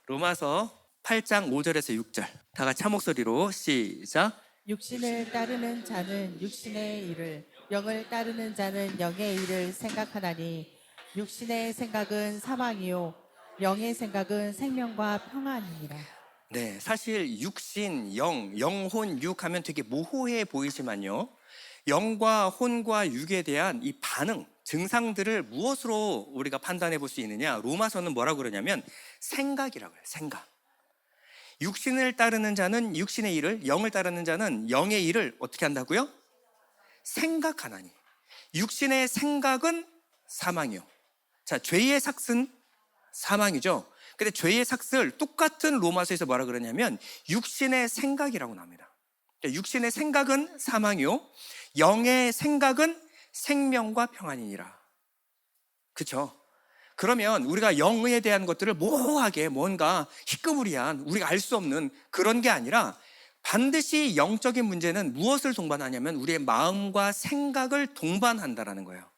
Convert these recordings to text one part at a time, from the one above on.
로마서 8장 5절에서 6절 다 같이 한 목소리로 시작. 육신을 따르는 자는 육신의 일을, 영을 따르는 자는 영의 일을 생각하나니 육신의 생각은 사망이요 영의 생각은 생명과 평안이니라. 네, 사실 육신, 영혼, 육 하면 되게 모호해 보이지만요, 영과 혼과 육에 대한 이 반응, 증상들을 무엇으로 우리가 판단해 볼 수 있느냐? 로마서는 뭐라고 그러냐면 생각이라고 해요. 생각. 육신을 따르는 자는 육신의 일을, 영을 따르는 자는 영의 일을 어떻게 한다고요? 생각하나니. 육신의 생각은 사망이요. 자, 죄의 삭은 사망이죠. 근데 죄의 삭을 똑같은 로마서에서 뭐라 그러냐면 육신의 생각이라고 나옵니다. 육신의 생각은 사망이요, 영의 생각은 생명과 평안이니라. 그렇죠? 그러면 우리가 영에 대한 것들을 모호하게 뭔가 희끄무리한, 우리가 알 수 없는 그런 게 아니라 반드시 영적인 문제는 무엇을 동반하냐면 우리의 마음과 생각을 동반한다라는 거예요.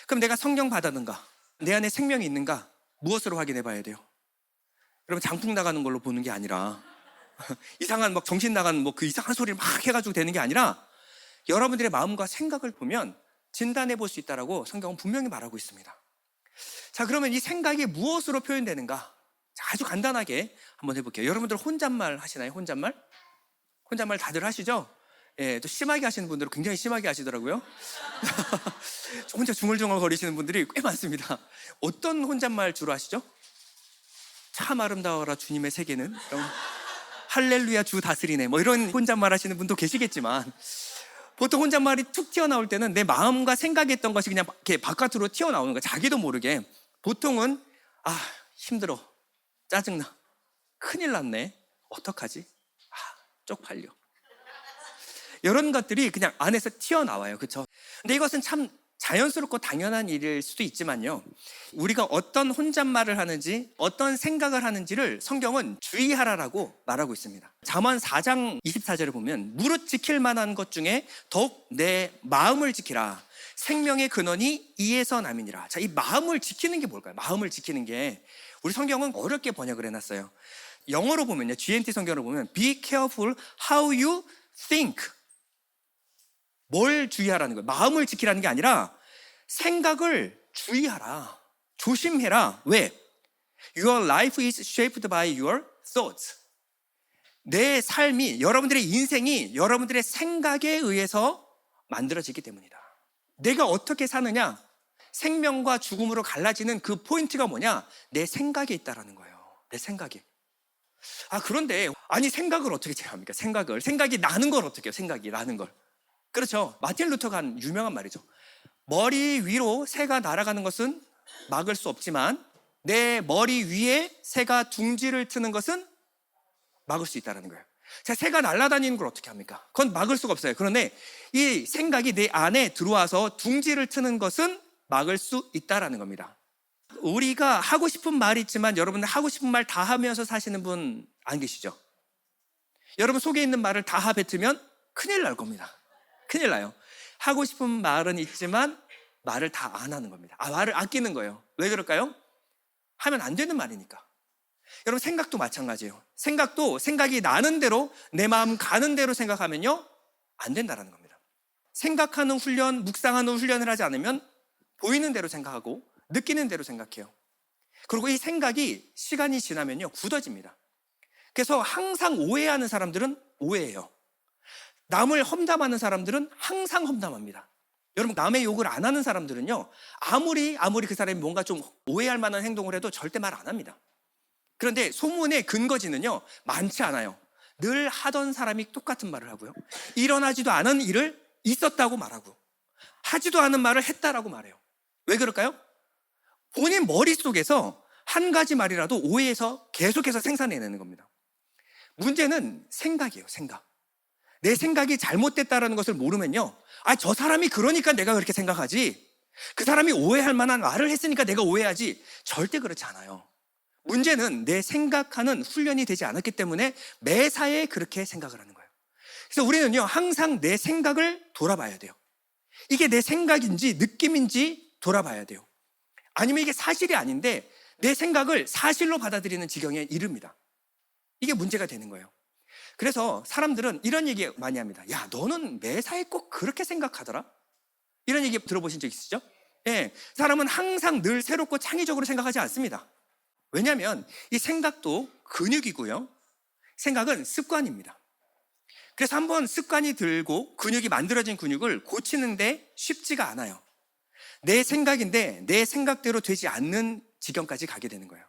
그럼 내가 성령 받았는가? 내 안에 생명이 있는가? 무엇으로 확인해 봐야 돼요? 여러분, 장풍 나가는 걸로 보는 게 아니라 이상한 막 정신 나간 그 이상한 소리를 막 해가지고 되는 게 아니라 여러분들의 마음과 생각을 보면 진단해 볼 수 있다라고 성경은 분명히 말하고 있습니다. 자, 그러면 이 생각이 무엇으로 표현되는가? 자, 아주 간단하게 한번 해볼게요. 여러분들 혼잣말 하시나요? 혼잣말? 혼잣말 다들 하시죠? 예, 또 심하게 하시는 분들은 굉장히 심하게 하시더라고요. 혼자 중얼중얼 거리시는 분들이 꽤 많습니다. 어떤 혼잣말 주로 하시죠? 참 아름다워라 주님의 세계는, 할렐루야 주 다스리네, 뭐 이런 혼잣말 하시는 분도 계시겠지만, 보통 혼잣말이 툭 튀어나올 때는 내 마음과 생각했던 것이 그냥 이렇게 바깥으로 튀어나오는 거야. 자기도 모르게. 보통은 힘들어, 짜증나, 큰일 났네, 어떡하지, 쪽팔려, 이런 것들이 그냥 안에서 튀어나와요. 그렇죠? 근데 이것은 참 자연스럽고 당연한 일일 수도 있지만요, 우리가 어떤 혼잣말을 하는지, 어떤 생각을 하는지를 성경은 주의하라라고 말하고 있습니다. 잠언 4장 24절을 보면 무릇 지킬 만한 것 중에 더욱 내 마음을 지키라. 생명의 근원이 이에서 남이니라. 자, 이 마음을 지키는 게 뭘까요? 마음을 지키는 게, 우리 성경은 어렵게 번역을 해놨어요. 영어로 보면요, GNT 성경으로 보면 Be careful how you think. 뭘 주의하라는 거예요? 마음을 지키라는 게 아니라 생각을 주의하라, 조심해라. 왜? Your life is shaped by your thoughts. 내 삶이, 여러분들의 인생이 여러분들의 생각에 의해서 만들어지기 때문이다. 내가 어떻게 사느냐, 생명과 죽음으로 갈라지는 그 포인트가 뭐냐? 내 생각에 있다라는 거예요. 내 생각에. 그런데 생각을 어떻게 제어합니까? 생각이 나는 걸 어떻게 해요? 생각이 나는 걸. 그렇죠. 마틴 루터가 한 유명한 말이죠. 머리 위로 새가 날아가는 것은 막을 수 없지만 내 머리 위에 새가 둥지를 트는 것은 막을 수 있다는 거예요. 자, 새가 날아다니는 걸 어떻게 합니까? 그건 막을 수가 없어요. 그런데 이 생각이 내 안에 들어와서 둥지를 트는 것은 막을 수 있다는 겁니다. 우리가 하고 싶은 말이 있지만 여러분들 하고 싶은 말 다 하면서 사시는 분 안 계시죠? 여러분 속에 있는 말을 다 뱉으면 큰일 날 겁니다. 큰일 나요. 하고 싶은 말은 있지만 말을 다 안 하는 겁니다. 말을 아끼는 거예요. 왜 그럴까요? 하면 안 되는 말이니까. 여러분, 생각도 마찬가지예요. 생각이 나는 대로, 내 마음 가는 대로 생각하면요, 안 된다는 겁니다. 생각하는 훈련, 묵상하는 훈련을 하지 않으면 보이는 대로 생각하고 느끼는 대로 생각해요. 그리고 이 생각이 시간이 지나면요, 굳어집니다. 그래서 항상 오해하는 사람들은 오해해요. 남을 험담하는 사람들은 항상 험담합니다. 여러분, 남의 욕을 안 하는 사람들은요, 아무리 그 사람이 뭔가 좀 오해할 만한 행동을 해도 절대 말 안 합니다. 그런데 소문의 근거지는요, 많지 않아요. 늘 하던 사람이 똑같은 말을 하고요, 일어나지도 않은 일을 있었다고 말하고, 하지도 않은 말을 했다라고 말해요. 왜 그럴까요? 본인 머릿속에서 한 가지 말이라도 오해해서 계속해서 생산해내는 겁니다. 문제는 생각이에요. 생각. 내 생각이 잘못됐다는 것을 모르면요, 저 사람이 그러니까 내가 그렇게 생각하지, 그 사람이 오해할 만한 말을 했으니까 내가 오해하지, 절대 그렇지 않아요. 문제는 내 생각하는 훈련이 되지 않았기 때문에 매사에 그렇게 생각을 하는 거예요. 그래서 우리는요, 항상 내 생각을 돌아봐야 돼요. 이게 내 생각인지 느낌인지 돌아봐야 돼요. 아니면 이게 사실이 아닌데 내 생각을 사실로 받아들이는 지경에 이릅니다. 이게 문제가 되는 거예요. 그래서 사람들은 이런 얘기 많이 합니다. 야, 너는 매사에 꼭 그렇게 생각하더라? 이런 얘기 들어보신 적 있으시죠? 예, 사람은 항상 늘 새롭고 창의적으로 생각하지 않습니다. 왜냐하면 이 생각도 근육이고요, 생각은 습관입니다. 그래서 한번 습관이 들고 근육이 만들어진 근육을 고치는데 쉽지가 않아요. 내 생각인데 내 생각대로 되지 않는 지경까지 가게 되는 거예요.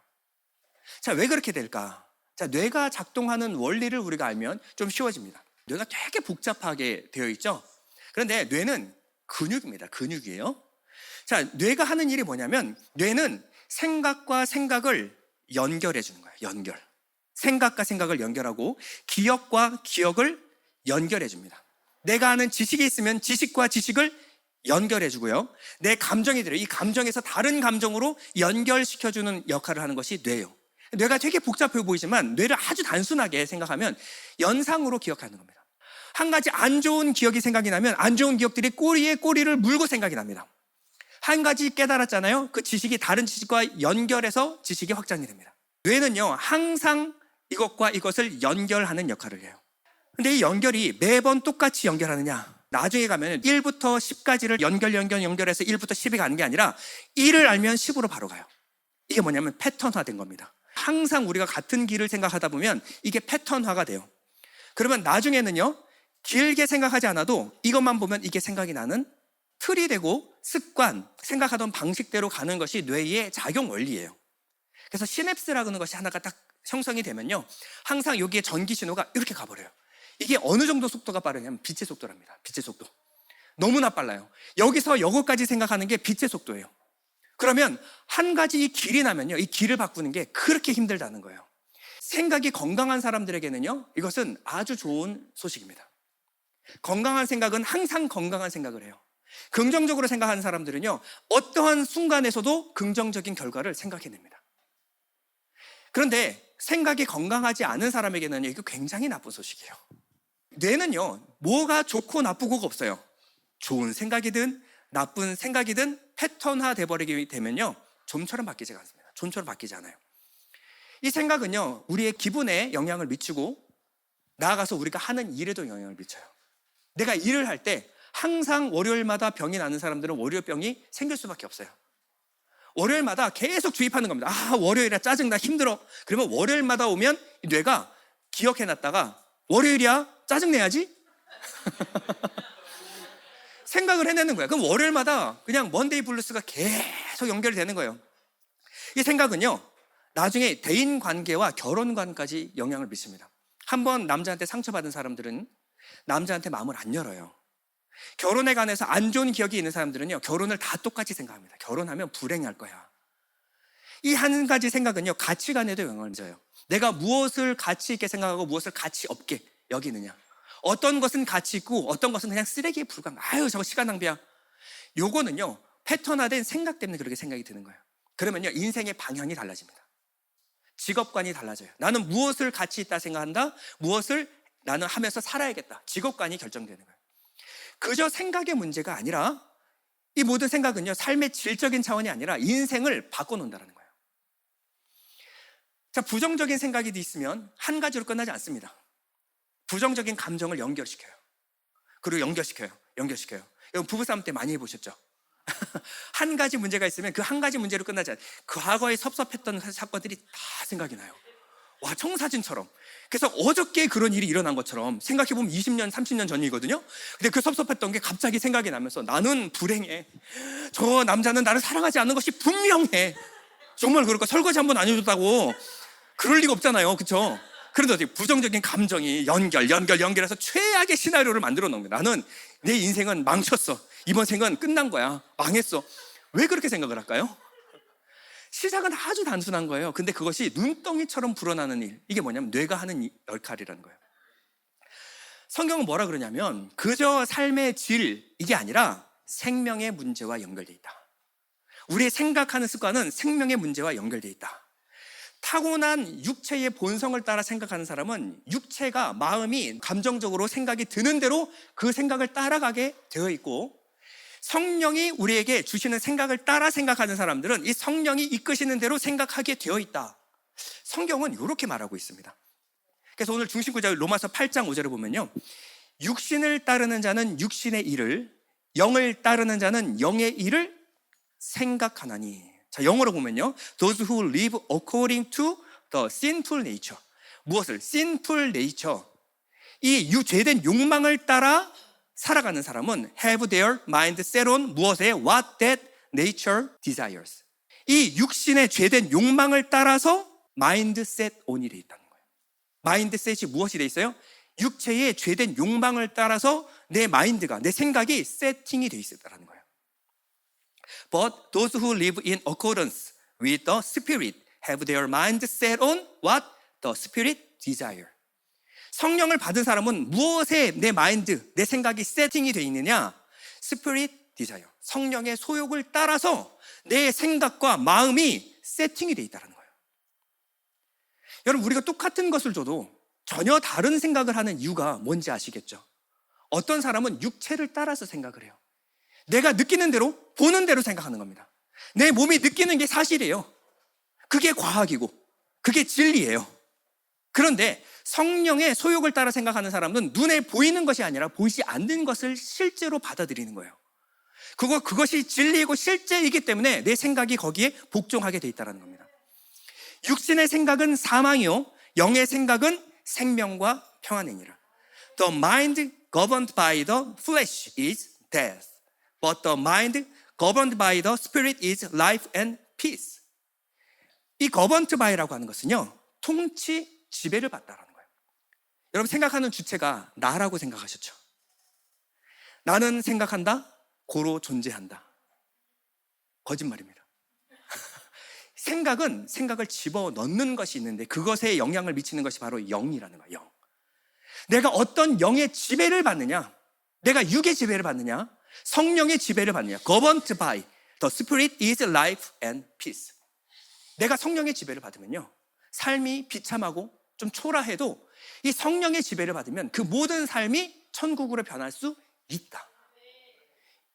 자, 왜 그렇게 될까? 자, 뇌가 작동하는 원리를 우리가 알면 좀 쉬워집니다. 뇌가 되게 복잡하게 되어 있죠? 그런데 뇌는 근육입니다. 근육이에요. 자, 뇌가 하는 일이 뭐냐면 뇌는 생각과 생각을 연결해 주는 거예요. 연결. 생각과 생각을 연결하고 기억과 기억을 연결해 줍니다. 내가 아는 지식이 있으면 지식과 지식을 연결해 주고요, 내 감정이 들어요. 이 감정에서 다른 감정으로 연결시켜주는 역할을 하는 것이 뇌예요. 뇌가 되게 복잡해 보이지만 뇌를 아주 단순하게 생각하면 연상으로 기억하는 겁니다. 한 가지 안 좋은 기억이 생각이 나면 안 좋은 기억들이 꼬리에 꼬리를 물고 생각이 납니다. 한 가지 깨달았잖아요. 그 지식이 다른 지식과 연결해서 지식이 확장이 됩니다. 뇌는요, 항상 이것과 이것을 연결하는 역할을 해요. 근데 이 연결이 매번 똑같이 연결하느냐? 나중에 가면 1부터 10까지를 연결해서 1부터 10이 가는 게 아니라 1을 알면 10으로 바로 가요. 이게 뭐냐면 패턴화된 겁니다. 항상 우리가 같은 길을 생각하다 보면 이게 패턴화가 돼요. 그러면 나중에는요, 길게 생각하지 않아도 이것만 보면 이게 생각이 나는 틀이 되고 습관, 생각하던 방식대로 가는 것이 뇌의 작용 원리예요. 그래서 시냅스라고 하는 것이 하나가 딱 형성이 되면요, 항상 여기에 전기 신호가 이렇게 가버려요. 이게 어느 정도 속도가 빠르냐면 빛의 속도랍니다. 빛의 속도. 너무나 빨라요. 여기서 여기까지 생각하는 게 빛의 속도예요. 그러면 한 가지 이 길이 나면요, 이 길을 바꾸는 게 그렇게 힘들다는 거예요. 생각이 건강한 사람들에게는요, 이것은 아주 좋은 소식입니다. 건강한 생각은 항상 건강한 생각을 해요. 긍정적으로 생각하는 사람들은요, 어떠한 순간에서도 긍정적인 결과를 생각해냅니다. 그런데 생각이 건강하지 않은 사람에게는 이거 굉장히 나쁜 소식이에요. 뇌는요, 뭐가 좋고 나쁘고가 없어요. 좋은 생각이든 나쁜 생각이든 패턴화 돼버리게 되면요, 좀처럼 바뀌지 않습니다. 좀처럼 바뀌지 않아요. 이 생각은요, 우리의 기분에 영향을 미치고 나아가서 우리가 하는 일에도 영향을 미쳐요. 내가 일을 할 때 항상 월요일마다 병이 나는 사람들은 월요병이 생길 수밖에 없어요. 월요일마다 계속 주입하는 겁니다. 아, 월요일이라 짜증나, 힘들어. 그러면 월요일마다 오면 뇌가 기억해놨다가 월요일이야, 짜증내야지? 생각을 해내는 거야. 그럼 월요일마다 그냥 먼데이 블루스가 계속 연결이 되는 거예요. 이 생각은요, 나중에 대인 관계와 결혼 관계까지 영향을 미칩니다. 한번 남자한테 상처받은 사람들은 남자한테 마음을 안 열어요. 결혼에 관해서 안 좋은 기억이 있는 사람들은요, 결혼을 다 똑같이 생각합니다. 결혼하면 불행할 거야. 이 한 가지 생각은요, 가치관에도 영향을 줘요. 내가 무엇을 가치 있게 생각하고 무엇을 가치 없게 여기느냐. 어떤 것은 가치 있고 어떤 것은 그냥 쓰레기에 불과한 거야. 아유, 저거 시간 낭비야. 요거는요, 패턴화된 생각 때문에 그렇게 생각이 드는 거예요. 그러면요, 인생의 방향이 달라집니다. 직업관이 달라져요. 나는 무엇을 가치 있다 생각한다, 무엇을 나는 하면서 살아야겠다. 직업관이 결정되는 거예요. 그저 생각의 문제가 아니라 이 모든 생각은요, 삶의 질적인 차원이 아니라 인생을 바꿔놓는다는 거예요. 자, 부정적인 생각이 있으면 한 가지로 끝나지 않습니다. 부정적인 감정을 연결시켜요. 그리고 연결시켜요. 여러분 부부싸움 때 많이 해보셨죠? 한 가지 문제가 있으면 그 한 가지 문제로 끝나지 않아요. 과거에 섭섭했던 사건들이 다 생각이 나요. 와, 청사진처럼. 그래서 어저께 그런 일이 일어난 것처럼 생각해보면 20년, 30년 전이거든요. 근데 그 섭섭했던 게 갑자기 생각이 나면서 나는 불행해. 저 남자는 나를 사랑하지 않는 것이 분명해. 정말 그럴까? 설거지 한 번 안 해줬다고. 그럴 리가 없잖아요. 그렇죠? 그런데 부정적인 감정이 연결해서 최악의 시나리오를 만들어 놓은 거예요. 나는 내 인생은 망쳤어. 이번 생은 끝난 거야. 망했어. 왜 그렇게 생각을 할까요? 시작은 아주 단순한 거예요. 근데 그것이 눈덩이처럼 불어나는 일. 이게 뭐냐면 뇌가 하는 역할이라는 거예요. 성경은 뭐라 그러냐면 그저 삶의 질, 이게 아니라 생명의 문제와 연결되어 있다. 우리의 생각하는 습관은 생명의 문제와 연결되어 있다. 타고난 육체의 본성을 따라 생각하는 사람은 육체가, 마음이 감정적으로 생각이 드는 대로 그 생각을 따라가게 되어 있고, 성령이 우리에게 주시는 생각을 따라 생각하는 사람들은 이 성령이 이끄시는 대로 생각하게 되어 있다. 성경은 이렇게 말하고 있습니다. 그래서 오늘 중심 구절 로마서 8장 5절을 보면요, 육신을 따르는 자는 육신의 일을, 영을 따르는 자는 영의 일을 생각하나니. 자, 영어로 보면요, those who live according to the sinful nature. 무엇을? sinful nature. 이 죄된 욕망을 따라 살아가는 사람은 have their mind set on 무엇에? what that nature desires. 이 육신의 죄된 욕망을 따라서 mindset on이 돼 있다는 거예요. 마인드셋이 무엇이 돼 있어요? 육체의 죄된 욕망을 따라서 내 마인드가, 내 생각이 세팅이 돼 있다는 거예요. But those who live in accordance with the Spirit have their mind set on what the Spirit desire. 성령을 받은 사람은 무엇에 내 마인드, 내 생각이 세팅이 돼 있느냐? Spirit desire. 성령의 소욕을 따라서 내 생각과 마음이 세팅이 돼 있다는 거예요. 여러분, 우리가 똑같은 것을 줘도 전혀 다른 생각을 하는 이유가 뭔지 아시겠죠? 어떤 사람은 육체를 따라서 생각을 해요. 내가 느끼는 대로, 보는 대로 생각하는 겁니다. 내 몸이 느끼는 게 사실이에요. 그게 과학이고 그게 진리예요. 그런데 성령의 소욕을 따라 생각하는 사람은 눈에 보이는 것이 아니라 보이지 않는 것을 실제로 받아들이는 거예요. 그것이 진리이고 실제이기 때문에 내 생각이 거기에 복종하게 돼 있다는 겁니다. 육신의 생각은 사망이요, 영의 생각은 생명과 평안이니라. The mind governed by the flesh is death, but the mind governed by the spirit is life and peace. 이 governed by라고 하는 것은요, 통치, 지배를 받다라는 거예요. 여러분, 생각하는 주체가 나라고 생각하셨죠? 나는 생각한다, 고로 존재한다. 거짓말입니다. 생각은 생각을 집어넣는 것이 있는데 그것에 영향을 미치는 것이 바로 영이라는 거예요. 영. 내가 어떤 영의 지배를 받느냐, 내가 육의 지배를 받느냐, 성령의 지배를 받느냐. Governed by the Spirit is life and peace. 내가 성령의 지배를 받으면요, 삶이 비참하고 좀 초라해도 이 성령의 지배를 받으면 그 모든 삶이 천국으로 변할 수 있다.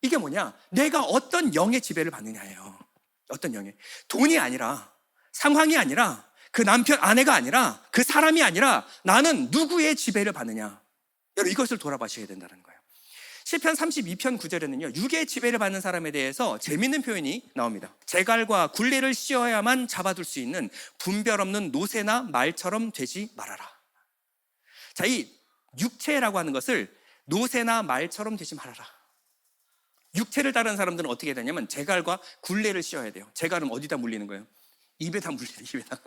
이게 뭐냐? 내가 어떤 영의 지배를 받느냐예요. 어떤 영의, 돈이 아니라, 상황이 아니라, 그 남편, 아내가 아니라, 그 사람이 아니라 나는 누구의 지배를 받느냐. 여러분, 이것을 돌아보셔야 된다는 거예요. 시편 32편 9절에는요, 육의 지배를 받는 사람에 대해서 재밌는 표현이 나옵니다. 재갈과 굴레를 씌워야만 잡아둘 수 있는 분별 없는 노새나 말처럼 되지 말아라. 자, 이 육체라고 하는 것을 노새나 말처럼 되지 말아라. 육체를 따르는 사람들은 어떻게 되냐면 재갈과 굴레를 씌워야 돼요. 재갈은 어디다 물리는 거예요? 입에다 물리는, 입에다.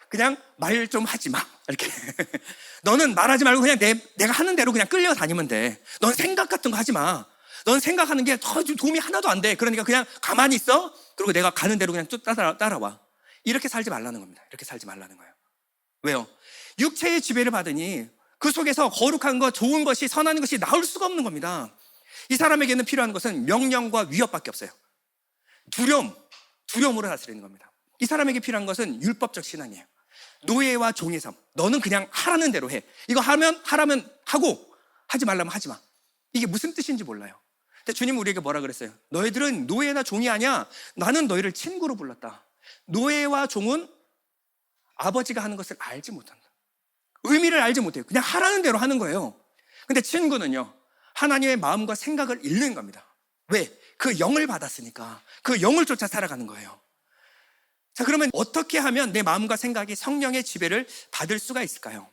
그냥 말 좀 하지 마, 이렇게. 너는 말하지 말고 그냥 내가 하는 대로 그냥 끌려다니면 돼. 넌 생각 같은 거 하지 마. 넌 생각하는 게 도움이 하나도 안 돼. 그러니까 그냥 가만히 있어. 그리고 내가 가는 대로 그냥 쭉 따라와. 이렇게 살지 말라는 겁니다. 이렇게 살지 말라는 거예요. 왜요? 육체의 지배를 받으니 그 속에서 거룩한 것, 좋은 것이, 선한 것이 나올 수가 없는 겁니다. 이 사람에게는 필요한 것은 명령과 위협밖에 없어요. 두려움으로 다스리는 겁니다. 이 사람에게 필요한 것은 율법적 신앙이에요. 노예와 종의 삶. 너는 그냥 하라는 대로 해. 이거 하라면 하고, 하지 말라면 하지 마. 이게 무슨 뜻인지 몰라요. 근데 주님은 우리에게 뭐라 그랬어요? 너희들은 노예나 종이 아니야. 나는 너희를 친구로 불렀다. 노예와 종은 아버지가 하는 것을 알지 못한다. 의미를 알지 못해요. 그냥 하라는 대로 하는 거예요. 근데 친구는요, 하나님의 마음과 생각을 읽는 겁니다. 왜? 그 영을 받았으니까. 그 영을 쫓아 살아가는 거예요. 자, 그러면 어떻게 하면 내 마음과 생각이 성령의 지배를 받을 수가 있을까요?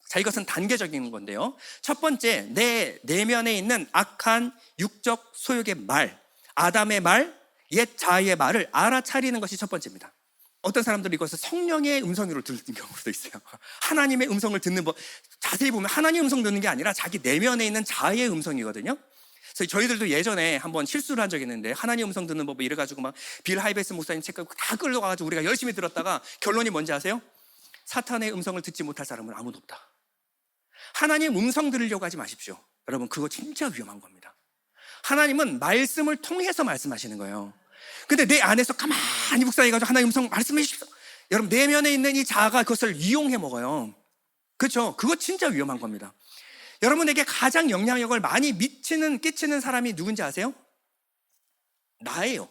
자, 이것은 단계적인 건데요. 첫 번째, 내 내면에 있는 악한 육적 소욕의 말, 아담의 말, 옛 자아의 말을 알아차리는 것이 첫 번째입니다. 어떤 사람들이 이것을 성령의 음성으로 듣는 경우도 있어요. 하나님의 음성을 듣는 법, 자세히 보면 하나님의 음성 듣는 게 아니라 자기 내면에 있는 자아의 음성이거든요. 그래서 저희들도 예전에 한번 실수를 한 적이 있는데 하나님 음성 듣는 법 이래가지고 막 빌 하이베스 목사님 책 다 끌려가가지고 우리가 열심히 들었다가 결론이 뭔지 아세요? 사탄의 음성을 듣지 못할 사람은 아무도 없다. 하나님 음성 들으려고 하지 마십시오. 여러분, 그거 진짜 위험한 겁니다. 하나님은 말씀을 통해서 말씀하시는 거예요. 근데 내 안에서 가만히 묵상해가지고 하나님 음성 말씀해 주십시오. 여러분, 내면에 있는 이 자아가 그것을 이용해 먹어요. 그렇죠? 그거 진짜 위험한 겁니다. 여러분에게 가장 영향력을 많이 끼치는 사람이 누군지 아세요? 나예요.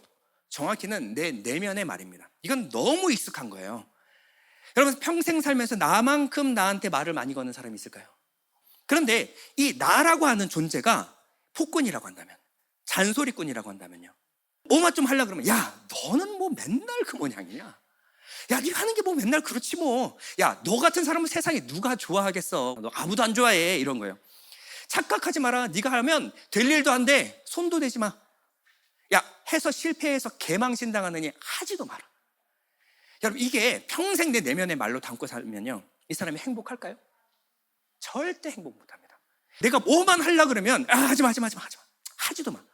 정확히는 내 내면의 말입니다. 이건 너무 익숙한 거예요. 여러분 평생 살면서 나만큼 나한테 말을 많이 거는 사람이 있을까요? 그런데 이 나라고 하는 존재가 폭군이라고 한다면, 잔소리꾼이라고 한다면요, 뭐만 좀 하려고 그러면 야 너는 뭐 맨날 그 모양이냐, 야 네가 하는 게 뭐 맨날 그렇지 뭐, 야 너 같은 사람은 세상에 누가 좋아하겠어, 너 아무도 안 좋아해, 이런 거예요. 착각하지 마라. 네가 하면 될 일도 안 돼. 손도 대지 마. 야 해서 실패해서 개망신당하느니 하지도 마라. 여러분 이게 평생 내 내면의 말로 담고 살면요, 이 사람이 행복할까요? 절대 행복 못합니다. 내가 뭐만 하려고 그러면 하지마 하지도 마.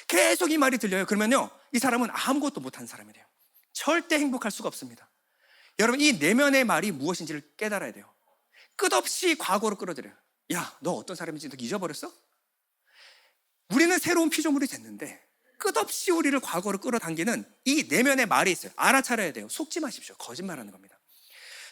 계속 이 말이 들려요. 그러면요 이 사람은 아무것도 못하는 사람이 돼요. 절대 행복할 수가 없습니다. 여러분 이 내면의 말이 무엇인지를 깨달아야 돼요. 끝없이 과거로 끌어들여요. 야 너 어떤 사람인지 너 잊어버렸어? 우리는 새로운 피조물이 됐는데 끝없이 우리를 과거로 끌어당기는 이 내면의 말이 있어요. 알아차려야 돼요. 속지 마십시오. 거짓말하는 겁니다.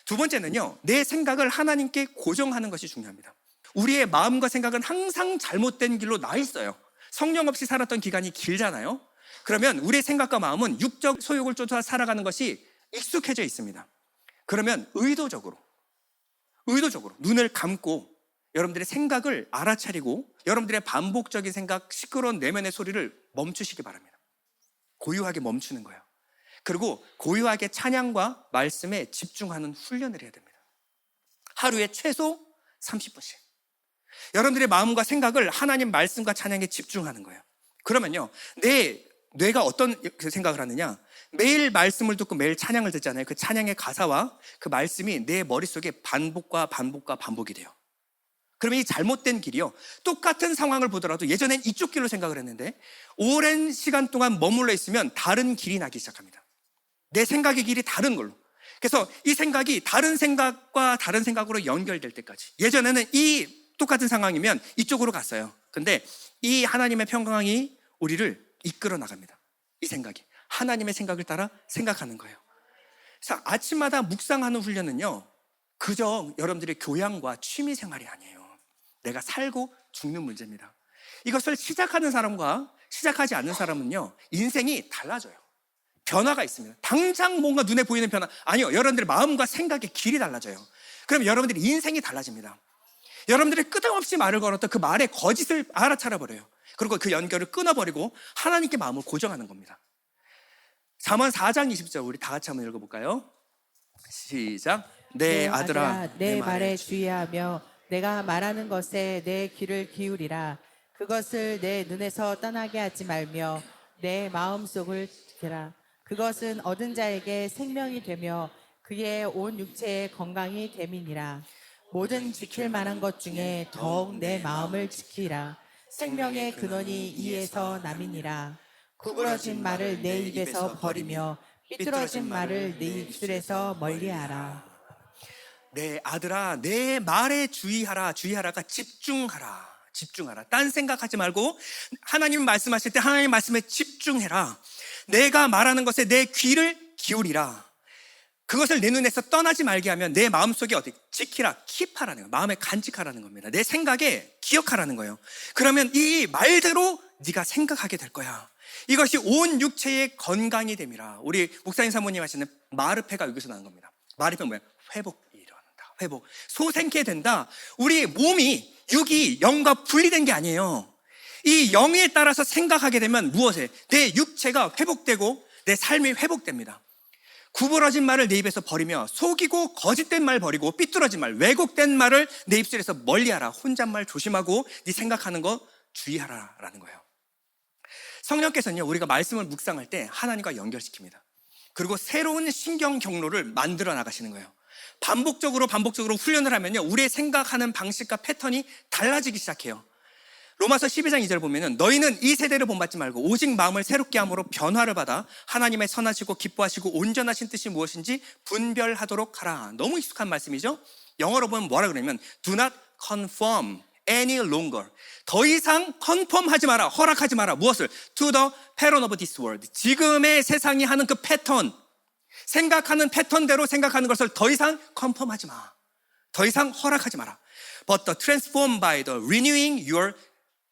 두 번째는요, 내 생각을 하나님께 고정하는 것이 중요합니다. 우리의 마음과 생각은 항상 잘못된 길로 나 있어요. 성령 없이 살았던 기간이 길잖아요. 그러면 우리의 생각과 마음은 육적 소욕을 쫓아 살아가는 것이 익숙해져 있습니다. 그러면 의도적으로 눈을 감고 여러분들의 생각을 알아차리고 여러분들의 반복적인 생각, 시끄러운 내면의 소리를 멈추시기 바랍니다. 고요하게 멈추는 거예요. 그리고 고요하게 찬양과 말씀에 집중하는 훈련을 해야 됩니다. 하루에 최소 30분씩 여러분들의 마음과 생각을 하나님 말씀과 찬양에 집중하는 거예요. 그러면요, 내 뇌가 어떤 생각을 하느냐, 매일 말씀을 듣고 매일 찬양을 듣잖아요. 그 찬양의 가사와 그 말씀이 내 머릿속에 반복이 돼요. 그러면 이 잘못된 길이요, 똑같은 상황을 보더라도 예전엔 이쪽 길로 생각을 했는데 오랜 시간 동안 머물러 있으면 다른 길이 나기 시작합니다. 내 생각의 길이 다른 걸로. 그래서 이 생각이 다른 생각과 다른 생각으로 연결될 때까지, 예전에는 이 똑같은 상황이면 이쪽으로 갔어요. 근데 이 하나님의 평강이 우리를 이끌어 나갑니다. 이 생각이 하나님의 생각을 따라 생각하는 거예요. 그래서 아침마다 묵상하는 훈련은요, 그저 여러분들의 교양과 취미 생활이 아니에요. 내가 살고 죽는 문제입니다. 이것을 시작하는 사람과 시작하지 않는 사람은요, 인생이 달라져요. 변화가 있습니다. 당장 뭔가 눈에 보이는 변화 아니요, 여러분들의 마음과 생각의 길이 달라져요. 그럼 여러분들의 인생이 달라집니다. 여러분들이 끝없이 말을 걸었던 그 말의 거짓을 알아차려 버려요. 그리고 그 연결을 끊어버리고 하나님께 마음을 고정하는 겁니다. 잠언 4장 20절 우리 다 같이 한번 읽어볼까요? 시작. 내 아들아 내 말에 주의하며 내가 말하는 것에 내 귀를 기울이라. 그것을 내 눈에서 떠나게 하지 말며 내 마음속을 지키라. 그것은 얻은 자에게 생명이 되며 그의 온 육체의 건강이 됨이니라. 모든 지킬 만한 것 중에 더욱 내 마음을 지키라. 생명의 근원이 이에서 남이니라. 구부러진 말을 내 입에서 버리며 삐뚤어진 말을 네 입술에서 멀리하라. 내 아들아 내 말에 주의하라. 주의하라가 집중하라. 딴 생각하지 말고 하나님 말씀하실 때 하나님 말씀에 집중해라. 내가 말하는 것에 내 귀를 기울이라. 그것을 내 눈에서 떠나지 말게 하면 내 마음속에 지키라, 킵하라는 거예요. 마음에 간직하라는 겁니다. 내 생각에 기억하라는 거예요. 그러면 이 말대로 네가 생각하게 될 거야. 이것이 온 육체의 건강이 됨이라. 우리 목사님 사모님 하시는 마르페가 여기서 나온 겁니다. 마르페는 뭐야? 회복이 일어난다. 회복. 소생케 된다. 우리 몸이, 육이 영과 분리된 게 아니에요. 이 영에 따라서 생각하게 되면 무엇에? 내 육체가 회복되고 내 삶이 회복됩니다. 구부러진 말을 내 입에서 버리며 속이고 거짓된 말 버리고 삐뚤어진 말, 왜곡된 말을 내 입술에서 멀리하라. 혼잣말 조심하고 네 생각하는 거 주의하라라는 거예요. 성령께서는요, 우리가 말씀을 묵상할 때 하나님과 연결시킵니다. 그리고 새로운 신경 경로를 만들어 나가시는 거예요. 반복적으로 훈련을 하면요, 우리의 생각하는 방식과 패턴이 달라지기 시작해요. 로마서 12장 2절 보면은 너희는 이 세대를 본받지 말고 오직 마음을 새롭게 함으로 변화를 받아 하나님의 선하시고 기뻐하시고 온전하신 뜻이 무엇인지 분별하도록 하라. 너무 익숙한 말씀이죠. 영어로 보면 뭐라 그러냐면 Do not conform any longer. 더 이상 컨펌하지 마라, 허락하지 마라. 무엇을? To the pattern of this world. 지금의 세상이 하는 그 패턴, 생각하는 패턴대로 생각하는 것을 더 이상 컨펌하지 마. 더 이상 허락하지 마라. But the transformed by the renewing your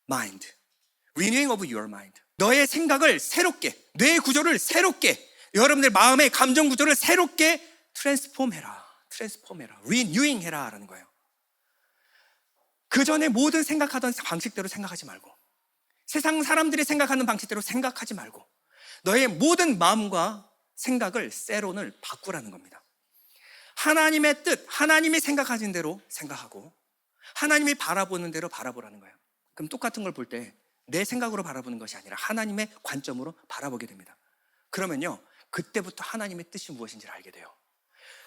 mind. Renewing of your mind. 너의 생각을 새롭게, 뇌 구조를 새롭게, 여러분들 마음의 감정 구조를 새롭게 트랜스폼해라, 리뉴잉해라 라는 거예요. 그 전에 모든 생각하던 방식대로 생각하지 말고, 세상 사람들이 생각하는 방식대로 생각하지 말고, 너의 모든 마음과 생각을 세론을 바꾸라는 겁니다. 하나님의 뜻, 하나님이 생각하신 대로 생각하고 하나님이 바라보는 대로 바라보라는 거예요. 그럼 똑같은 걸 볼 때 내 생각으로 바라보는 것이 아니라 하나님의 관점으로 바라보게 됩니다. 그러면요, 그때부터 하나님의 뜻이 무엇인지를 알게 돼요.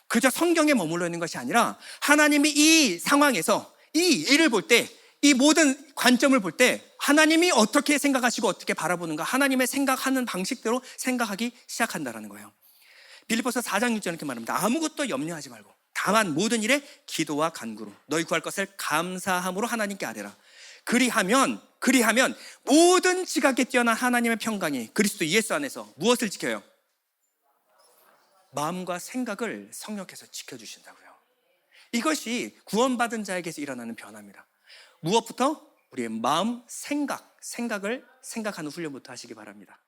그저 성경에 머물러 있는 것이 아니라 하나님이 이 상황에서 이 일을 볼 때, 이 모든 관점을 볼 때 하나님이 어떻게 생각하시고 어떻게 바라보는가, 하나님의 생각하는 방식대로 생각하기 시작한다는 거예요. 빌립보서 4장 6절 이렇게 말합니다. 아무것도 염려하지 말고 다만 모든 일에 기도와 간구로 너희 구할 것을 감사함으로 하나님께 아뢰라. 그리하면 모든 지각에 뛰어난 하나님의 평강이 그리스도 예수 안에서 무엇을 지켜요? 마음과 생각을 성령께서 지켜주신다고요. 이것이 구원받은 자에게서 일어나는 변화입니다. 무엇부터? 우리의 마음, 생각을 생각하는 훈련부터 하시기 바랍니다.